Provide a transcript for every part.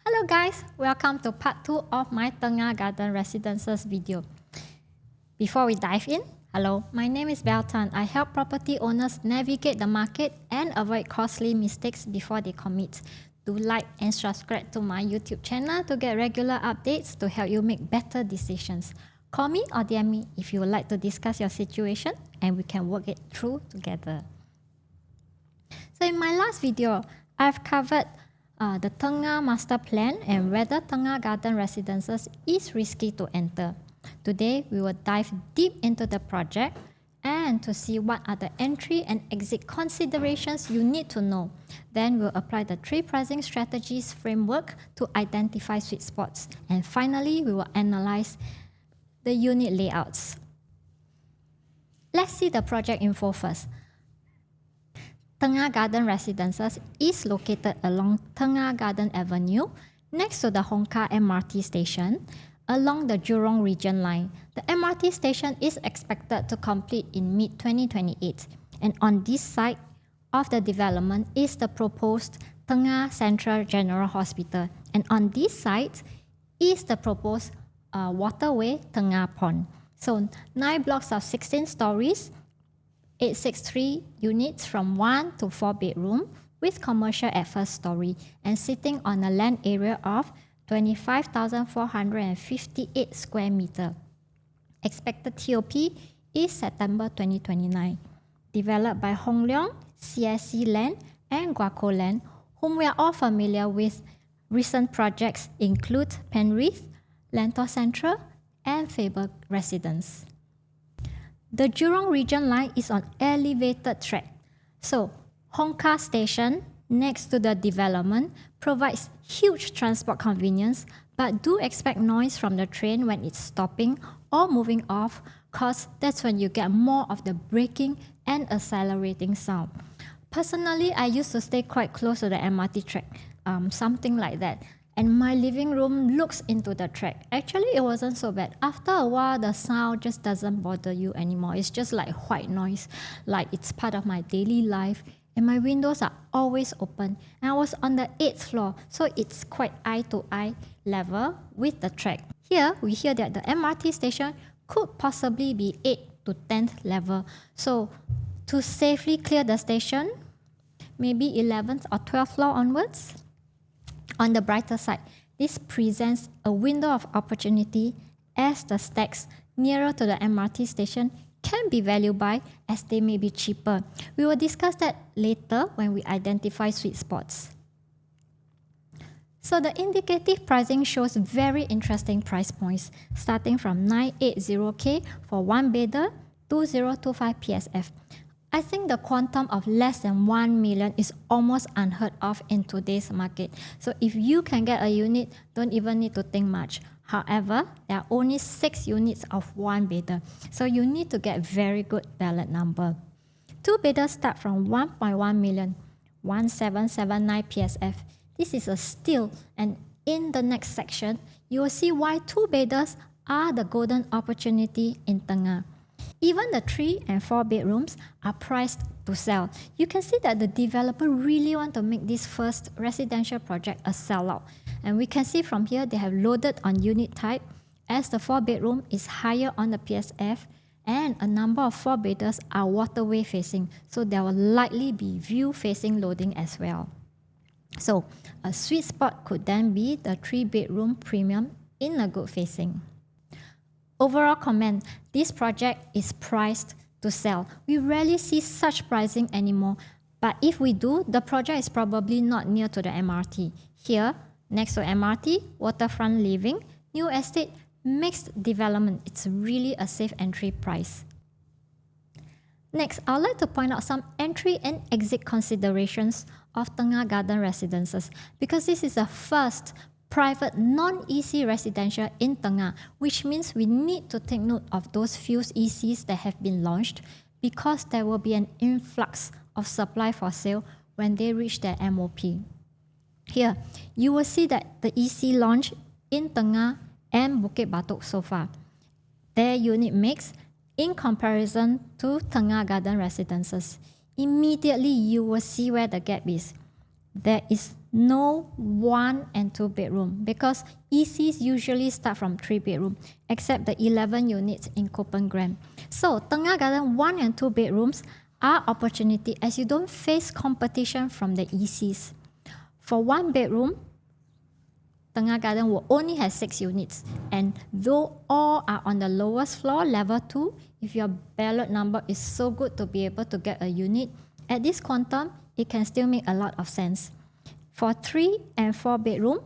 Hello guys, welcome to part 2 of my Tengah Garden Residences video. Before we dive in, hello, my name is Belle Tan. I help property owners navigate the market and avoid costly mistakes before they commit. Do like and subscribe to my YouTube channel to get regular updates to help you make better decisions. Call me or DM me if you would like to discuss your situation and we can work it through together. So in my last video, I've covered the Tengah master plan and whether Tengah Garden Residences is risky to enter. Today, we will dive deep into the project and to see what are the entry and exit considerations you need to know. Then we'll apply the 3 pricing strategies framework to identify sweet spots. And finally, we will analyze the unit layouts. Let's see the project info first. Tengah Garden Residences is located along Tengah Garden Avenue, next to the Hongkar MRT station, along the Jurong Region Line. The MRT station is expected to complete in mid-2028, and on this side of the development is the proposed Tengah Central General Hospital, and on this side is the proposed waterway Tengah Pond. So 9 blocks of 16 stories, 863 units from 1 to 4 bedroom with commercial at first story and sitting on a land area of 25,458 square meter. Expected TOP is September 2029. Developed by Hong Leong, CSC Land and Guaco Land, whom we are all familiar with. Recent projects include Penrith, Lentor Central and Faber Residence. The Jurong Region Line is on elevated track. So, Hongkar Station, next to the development, provides huge transport convenience, but do expect noise from the train when it's stopping or moving off, cause that's when you get more of the braking and accelerating sound. Personally, I used to stay quite close to the MRT track, something like that. And my living room looks into the track. Actually, it wasn't so bad. After a while, the sound just doesn't bother you anymore. It's just like white noise, like it's part of my daily life. And my windows are always open. And I was on the 8th floor, so it's quite eye-to-eye level with the track. Here, we hear that the MRT station could possibly be 8th to 10th level. So, to safely clear the station, maybe 11th or 12th floor onwards. On the brighter side, this presents a window of opportunity as the stacks nearer to the MRT station can be value buy as they may be cheaper. We will discuss that later when we identify sweet spots. So the indicative pricing shows very interesting price points starting from 980K for 1 bedder, 2025 PSF. I think the quantum of less than 1 million is almost unheard of in today's market. So if you can get a unit, don't even need to think much. However, there are only 6 units of 1 bedder. So you need to get very good ballot number. 2 bedders start from 1.1 million, 1779 PSF. This is a steal, and in the next section, you will see why 2 bedders are the golden opportunity in Tengah. Even the 3 and 4 bedrooms are priced to sell. You can see that the developer really want to make this first residential project a sellout. And we can see from here they have loaded on unit type as the 4 bedroom is higher on the PSF and a number of 4 bedders are waterway facing. So there will likely be view facing loading as well. So a sweet spot could then be the 3 bedroom premium in a good facing. Overall comment, this project is priced to sell. We rarely see such pricing anymore, but if we do, the project is probably not near to the MRT. Here, next to MRT, waterfront living, new estate, mixed development. It's really a safe entry price. Next, I'd like to point out some entry and exit considerations of Tengah Garden Residences because this is the first private non-EC residential in Tengah, which means we need to take note of those few ECs that have been launched because there will be an influx of supply for sale when they reach their MOP. Here, you will see that the EC launch in Tengah and Bukit Batok so far. Their unit mix in comparison to Tengah Garden Residences. Immediately, you will see where the gap is. There is no 1 and 2 bedroom because ECs usually start from 3 bedroom, except the 11 units in Copen Grand. So Tengah Garden 1 and 2 bedrooms are opportunity as you don't face competition from the ECs. For 1 bedroom, Tengah Garden will only have 6 units, and though all are on the lowest floor, level 2, if your ballot number is so good to be able to get a unit, at this quantum, it can still make a lot of sense. For 3 and 4 bedroom,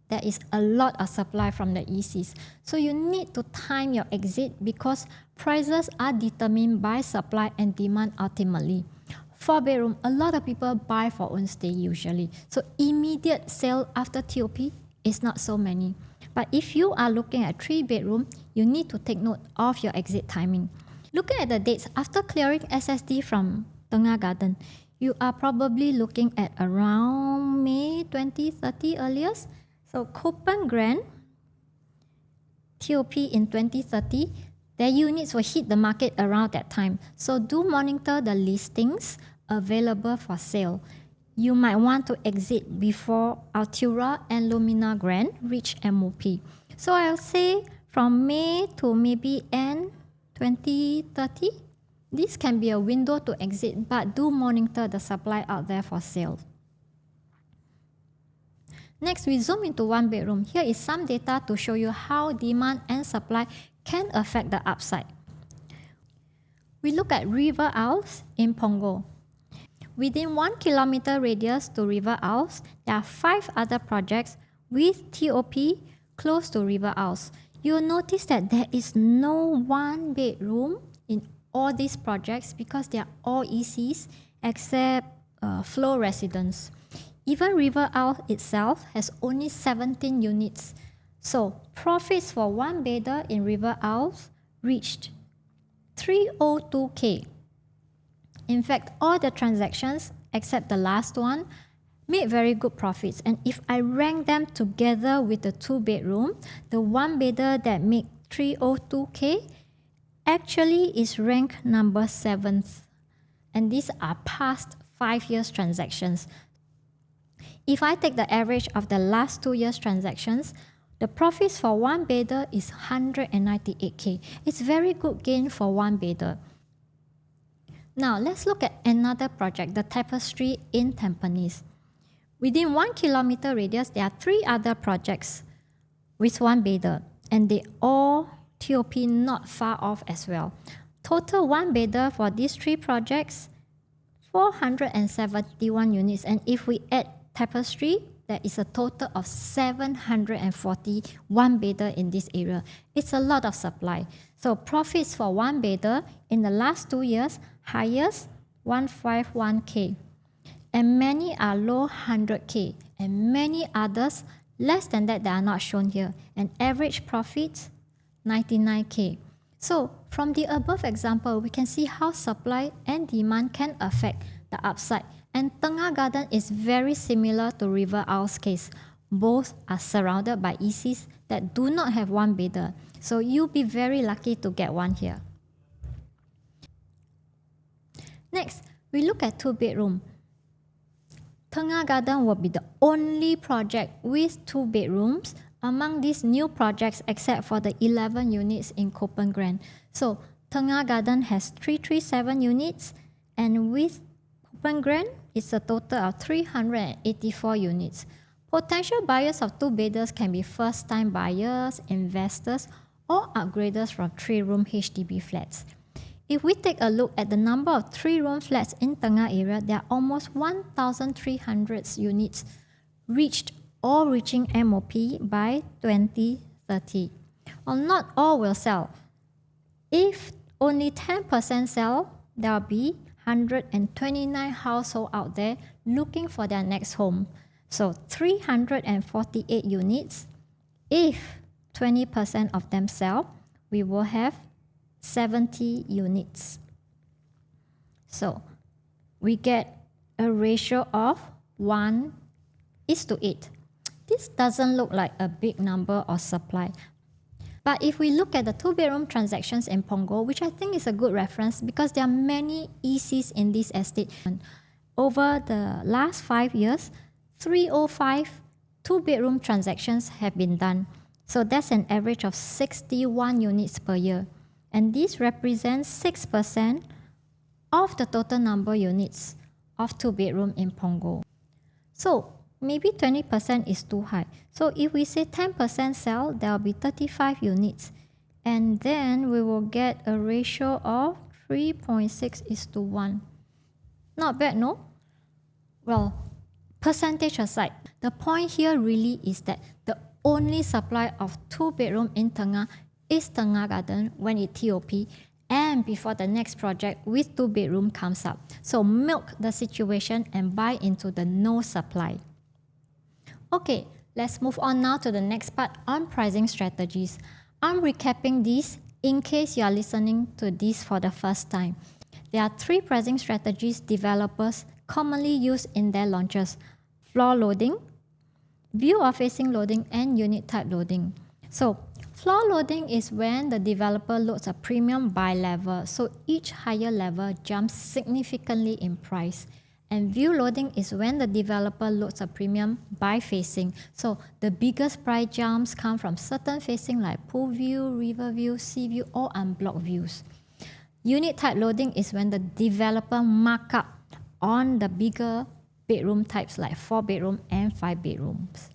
there is a lot of supply from the ECs. So you need to time your exit because prices are determined by supply and demand ultimately. 4 bedroom, a lot of people buy for own stay usually. So immediate sale after TOP is not so many. But if you are looking at 3 bedroom, you need to take note of your exit timing. Looking at the dates after clearing SSD from Tengah Garden, you are probably looking at around May 2030 earliest. So Copen Grand, TOP in 2030, their units will hit the market around that time. So do monitor the listings available for sale. You might want to exit before Altura and Lumina Grand reach MOP. So I'll say from May to maybe end 2030, this can be a window to exit, but do monitor the supply out there for sale. Next, we zoom into 1 bedroom. Here is some data to show you how demand and supply can affect the upside. We look at River Isles in Punggol. Within 1 kilometer radius to River Isles, there are 5 other projects with TOP close to River Isles. You'll notice that there is no 1 bedroom in all these projects because they are all ECs except Flow Residence. Even River Isle itself has only 17 units. So profits for 1 bedder in River Isles reached 302K. In fact, all the transactions except the last one made very good profits. And if I rank them together with the 2 bedroom, the 1 bedder that made 302K actually is ranked number 7th. And these are past 5 years transactions. If I take the average of the last 2 years transactions, the profits for 1 bedder is 198K. It's very good gain for 1 bedder. Now let's look at another project, the Tapestry in Tampines. Within 1 kilometer radius, there are 3 other projects with 1 bedder, and they all TOP not far off as well. Total 1 bedder for these 3 projects, 471 units, and if we add Tapestry, there is a total of 741 bedder in this area. It's a lot of supply. So profits for 1 bedder in the last 2 years, highest 151K. And many are low 100K. And many others less than that are not shown here. And average profits 99K. So from the above example, we can see how supply and demand can affect the upside. And Tengah Garden is very similar to River Isles case. Both are surrounded by ECs that do not have 1 bedder. So you'll be very lucky to get one here. Next, we look at 2 bedroom. Tengah Garden will be the only project with 2 bedrooms among these new projects except for the 11 units in Copen Grand. So Tengah Garden has 337 units, and with Copen Grand, it's a total of 384 units. Potential buyers of 2 bedders can be first-time buyers, investors, or upgraders from 3-room HDB flats. If we take a look at the number of 3-room flats in Tengah area, there are almost 1,300 units reached or reaching MOP by 2030. Well, not all will sell. If only 10% sell, there will be 129 households out there looking for their next home. So 348 units. If 20% of them sell, we will have 70 units. So we get a ratio of 1:8. This doesn't look like a big number of supply. But if we look at the 2-bedroom transactions in Punggol, which I think is a good reference because there are many ECs in this estate. Over the last 5 years, 305 two-bedroom transactions have been done. So that's an average of 61 units per year. And this represents 6% of the total number of units of two-bedroom in Punggol. So maybe 20% is too high. So if we say 10% sell, there will be 35 units. And then we will get a ratio of 3.6:1. Not bad, no? Well, percentage aside, the point here really is that the only supply of two-bedroom in Tengah is Tengah Garden when it TOP and before the next project with two-bedroom comes up. So milk the situation and buy into the no supply. Okay, let's move on now to the next part on pricing strategies. I'm recapping this in case you are listening to this for the first time. There are 3 pricing strategies developers commonly use in their launches: floor loading, view or facing loading, and unit type loading. So floor loading is when the developer loads a premium by level, so each higher level jumps significantly in price. And view loading is when the developer loads a premium by facing. So the biggest price jumps come from certain facing like pool view, river view, sea view, or unblocked views. Unit type loading is when the developer mark up on the bigger bedroom types like 4-bedroom and 5 bedrooms.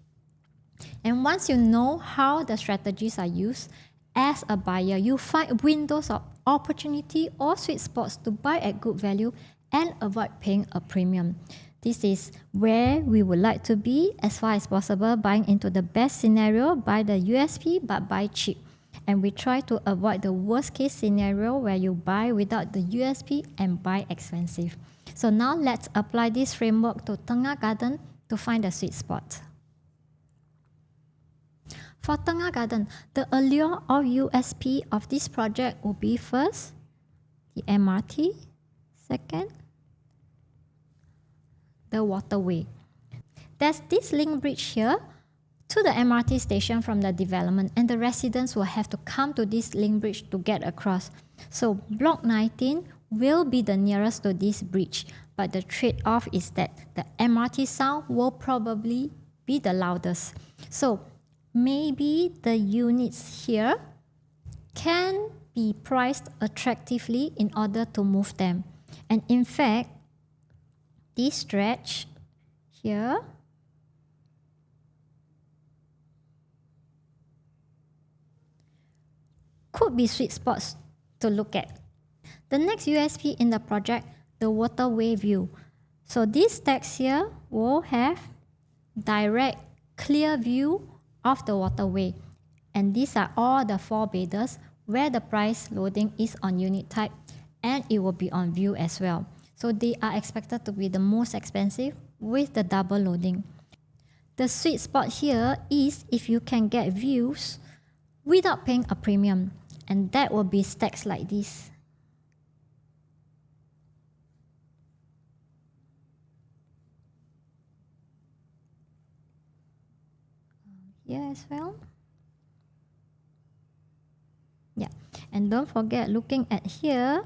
And once you know how the strategies are used, as a buyer, you find windows of opportunity or sweet spots to buy at good value and avoid paying a premium. This is where we would like to be as far as possible, buying into the best scenario, buy the USP but buy cheap. And we try to avoid the worst case scenario where you buy without the USP and buy expensive. So now let's apply this framework to Tengah Garden to find the sweet spot. For Tengah Garden, the allure of USP of this project will be first, the MRT, second, the waterway. There's this link bridge here to the MRT station from the development, and the residents will have to come to this link bridge to get across. So Block 19 will be the nearest to this bridge, but the trade-off is that the MRT sound will probably be the loudest. So maybe the units here can be priced attractively in order to move them. And in fact, this stretch here could be sweet spots to look at. The next USP in the project, the waterway view. So these stacks here will have direct, clear view of the waterway. And these are all the 4 bayders where the price loading is on unit type and it will be on view as well. So they are expected to be the most expensive with the double loading. The sweet spot here is if you can get views without paying a premium, and that will be stacks like this. Here as well. Yeah, and don't forget looking at here,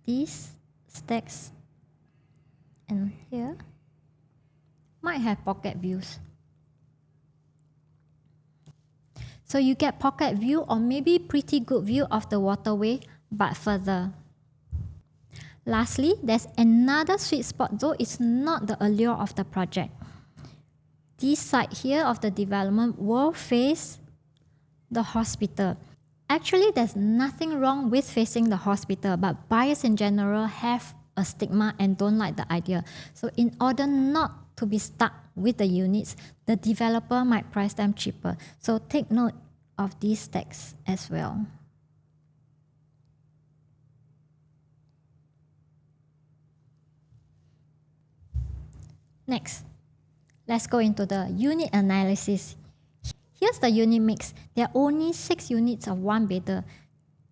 these stacks and here might have pocket views. So you get pocket view or maybe pretty good view of the waterway, but further. Lastly, there's another sweet spot, though it's not the allure of the project. This side here of the development will face the hospital. Actually, there's nothing wrong with facing the hospital, but buyers in general have a stigma and don't like the idea. So in order not to be stuck with the units, the developer might price them cheaper. So take note of these stacks as well. Next, let's go into the unit analysis. Here's the unit mix. There are only 6 units of 1 bayder.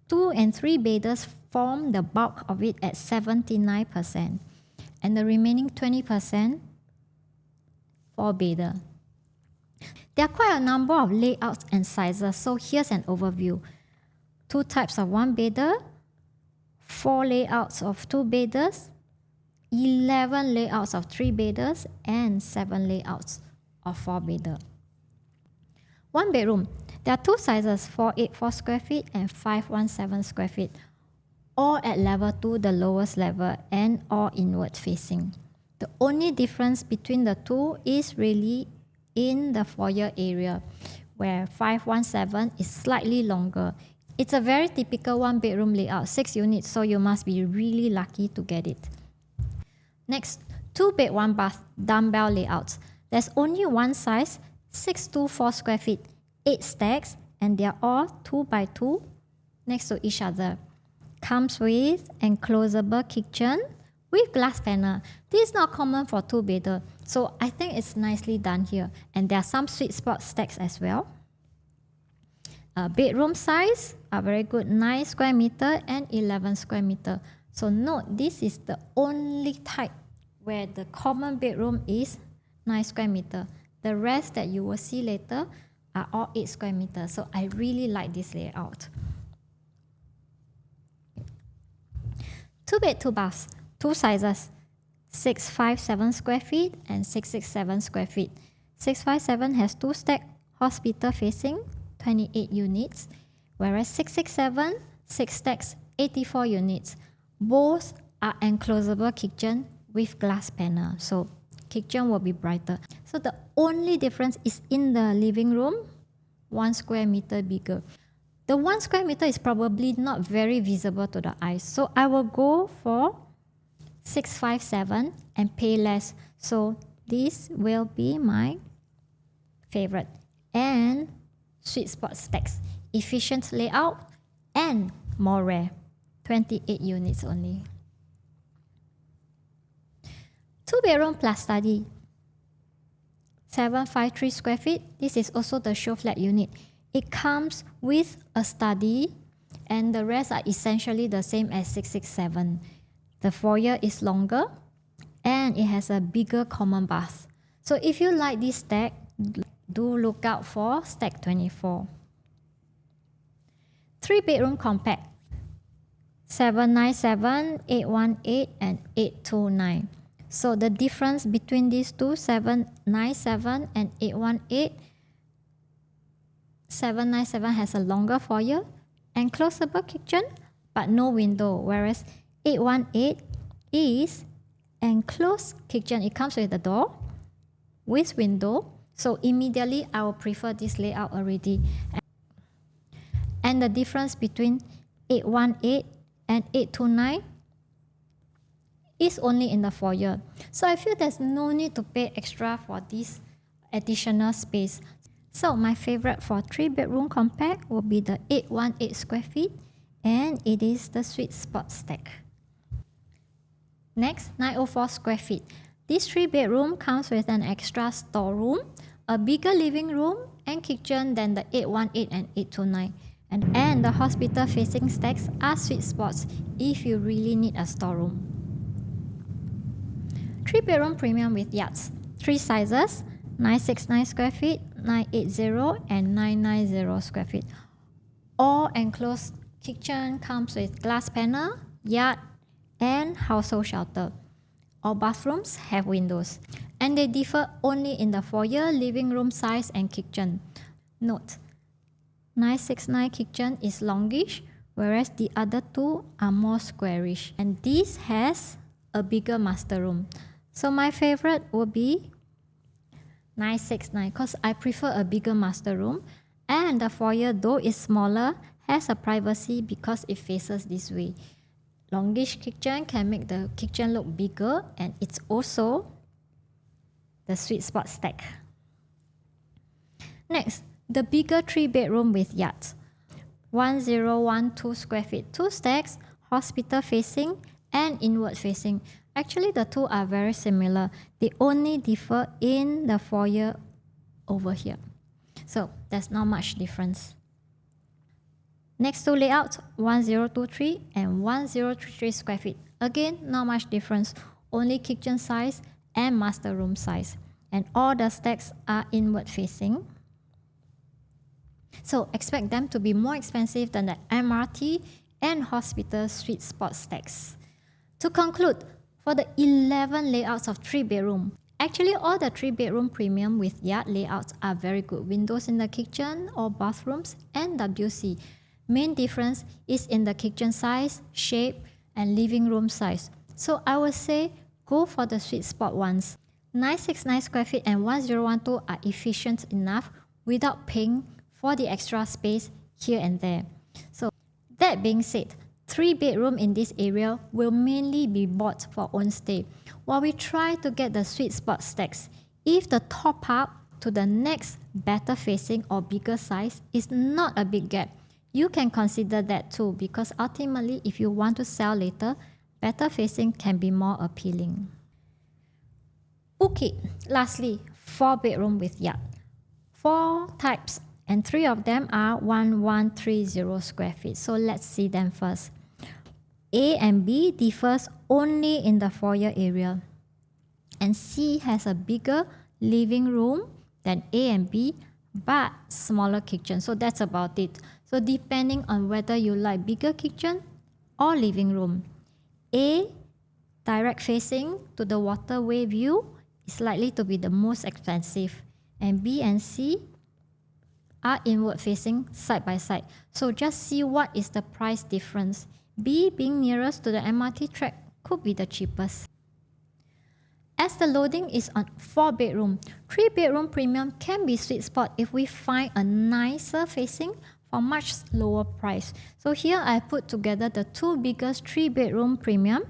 2 and 3 bayders form the bulk of it at 79%. And the remaining 20% 4 bayder. There are quite a number of layouts and sizes, so here's an overview. 2 types of 1 bayder, 4 layouts of 2 bayders, 11 layouts of 3-beders and 7 layouts of 4-bedder. 1 bedroom. There are 2 sizes, 484 square feet and 517 square feet, all at level 2, the lowest level, and all inward facing. The only difference between the two is really in the foyer area, where 517 is slightly longer. It's a very typical 1-bedroom layout, 6 units, so you must be really lucky to get it. Next, 2-bed, 1-bath dumbbell layouts. There's only one size, 624 square feet, 8 stacks, and they are all 2 by 2 next to each other. Comes with enclosable kitchen with glass panel. This is not common for 2-bedder, so I think it's nicely done here. And there are some sweet spot stacks as well. Bedroom size are very good, 9 square meter and 11 square meter. So note, this is the only type where the common bedroom is 9 square meter. The rest that you will see later are all 8 square meters. So I really like this layout. 2-bed, 2-baths, 2 sizes, 657 square feet and 667 square feet. 657 has 2 stack, hospital facing, 28 units, whereas 667, 6 stacks, 84 units. Both are enclosable kitchen with glass panel, so kitchen will be brighter. So the only difference is in the living room, 1 square meter bigger. The 1 square meter is probably not very visible to the eyes, so I will go for 657 and pay less. So this will be my favorite. And sweet spot stacks, efficient layout, and more rare, 28 units only. 2-bedroom plus study, 753 square feet. This is also the show flat unit. It comes with a study, and the rest are essentially the same as 667. The foyer is longer, and it has a bigger common bath. So if you like this stack, do look out for stack 24. 3-bedroom compact, 797, 818, and 829. So the difference between these two, 797 and 818, 797 has a longer foyer, enclosable kitchen, but no window, whereas 818 is enclosed kitchen. It comes with a door with window. So immediately I will prefer this layout already. And the difference between 818 and 829 is only in the foyer. So I feel there's no need to pay extra for this additional space. So my favorite for 3-bedroom compact will be the 818 square feet, and it is the sweet spot stack. Next, 904 square feet. This 3-bedroom comes with an extra storeroom, a bigger living room and kitchen than the 818 and 829. And the hospital facing stacks are sweet spots if you really need a storeroom. 3-bedroom premium with yachts. 3 sizes, 969 square feet, 980 and 990 square feet. All enclosed kitchen comes with glass panel, yacht, and household shelter. All bathrooms have windows, and they differ only in the foyer, living room size, and kitchen. Note, 969 kitchen is longish, whereas the other two are more squarish. And this has a bigger master room. So my favorite would be 969 because I prefer a bigger master room. And the foyer, though is smaller, has a privacy because it faces this way. Longish kitchen can make the kitchen look bigger, and it's also the sweet spot stack. Next, the bigger 3-bedroom with yacht. 1012 square feet, 2 stacks, hospital facing and inward facing. Actually, the two are very similar. They only differ in the foyer over here. So there's not much difference. Next two layouts, 1023 and 1033 square feet. Again, not much difference. Only kitchen size and master room size. And all the stacks are inward facing. So expect them to be more expensive than the MRT and hospital sweet spot stacks. To conclude, For the 11 layouts of 3-bedroom, actually all the 3-bedroom premium with yard layouts are very good. Windows in the kitchen or bathrooms and WC. Main difference is in the kitchen size, shape, and living room size. So I would say go for the sweet spot ones. 969 square feet and 1012 are efficient enough without paying for the extra space here and there. So that being said, 3-bedroom in this area will mainly be bought for own stay, while we try to get the sweet spot stacks. If the top up to the next better facing or bigger size is not a big gap, you can consider that too, because ultimately if you want to sell later, better facing can be more appealing. Okay, lastly, 4-bedroom with yard. 4 types and 3 of them are 1130 square feet. So let's see them first. A and B differs only in the foyer area, and C has a bigger living room than A and B but smaller kitchen. So that's about it. So depending on whether you like bigger kitchen or living room. A, direct facing to the waterway view, is likely to be the most expensive, and B and C are inward facing side by side. So just see what is the price difference. B, being nearest to the MRT track, could be the cheapest. As the loading is on 4-bedroom, 3-bedroom premium can be sweet spot if we find a nicer facing for much lower price. So here I put together the 2 biggest 3-bedroom premium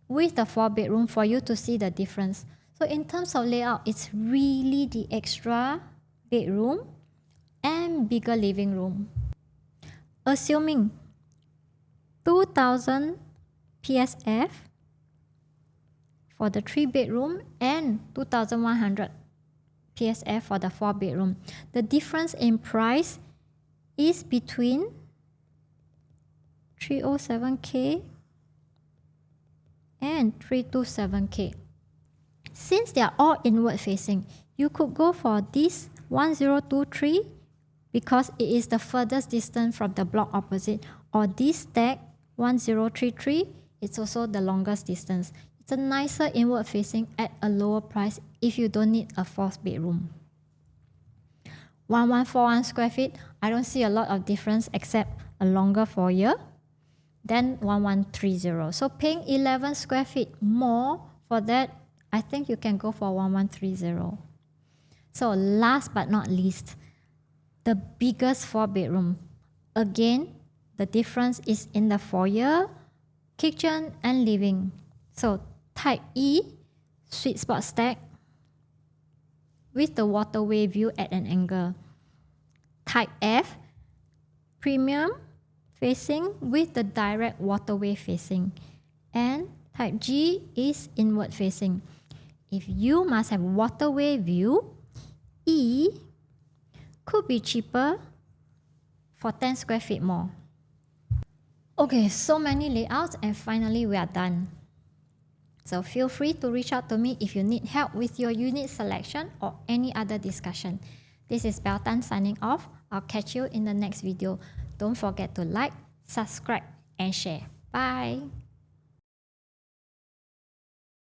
with the 4-bedroom for you to see the difference. So in terms of layout, it's really the extra bedroom and bigger living room. Assuming 2000 PSF for the 3-bedroom and 2100 PSF for the 4-bedroom. The difference in price is between 307K and 327K. Since they are all inward facing, you could go for this 1023 because it is the furthest distance from the block opposite, or this stack 1033, it's also the longest distance. It's a nicer inward facing at a lower price if you don't need a 4th bedroom. 1141 square feet, I don't see a lot of difference except a longer foyer than 1130. So paying 11 square feet more for that, I think you can go for 1130. So last but not least, the biggest 4-bedroom. Again, the difference is in the foyer, kitchen, and living. So type E, sweet spot stack with the waterway view at an angle. Type F, premium facing with the direct waterway facing. And type G is inward facing. If you must have waterway view, E could be cheaper for 10 square feet more. Okay, so many layouts, and finally we are done. So feel free to reach out to me if you need help with your unit selection or any other discussion. This is Belle Tan signing off. I'll catch you in the next video. Don't forget to like, subscribe, and share. Bye!